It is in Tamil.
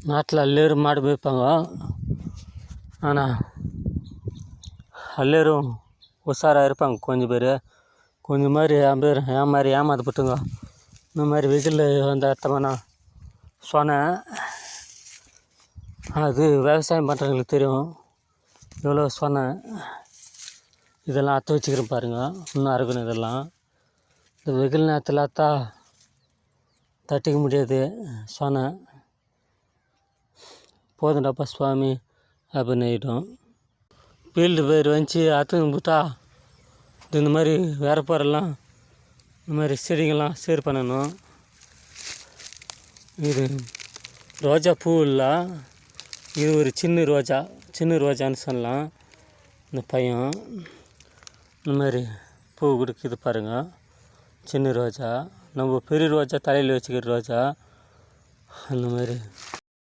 நாட்டில் அல்லேறு மாடு மேய்ப்பாங்க. ஆனால் அல்லேரும் உஷாராக இருப்பாங்க. கொஞ்சம் பேர் கொஞ்சம் மாதிரி என் மாதிரி ஏமாத்தப்பட்டுங்க. இந்த மாதிரி வெயிலில் வந்து அர்த்தமானா சொன்னேன். அது விவசாயம் பண்ணுறவங்களுக்கு தெரியும் எவ்வளோ சொன்னேன். இதெல்லாம் அற்ற வச்சுக்கிறேன் பாருங்கள். இன்னும் அறுக்கணும். இதெல்லாம் இந்த வெயில் நேரத்தில் அத்தா தட்டிக்க முடியாது. சொன்னேன் போதுண்டாப்பா சுவாமி அப்படின்னு ஆகிட்டோம். ஃபீல்டு பயிர் வந்துச்சு அத்துன்னு போட்டா இந்த மாதிரி வேறப்பாரெல்லாம் இந்த மாதிரி செடிங்கள்லாம் சேர் பண்ணணும். இது ரோஜா பூ இல்லை, இது ஒரு சின்ன ரோஜான்னு சொல்லலாம். இந்த பையன் இந்த மாதிரி பூ கொடுக்குது பாருங்கள். சின்ன ரோஜா, நம்ம பெரிய ரோஜா தலையில் வச்சுக்கிற ரோஜா அந்த மாதிரி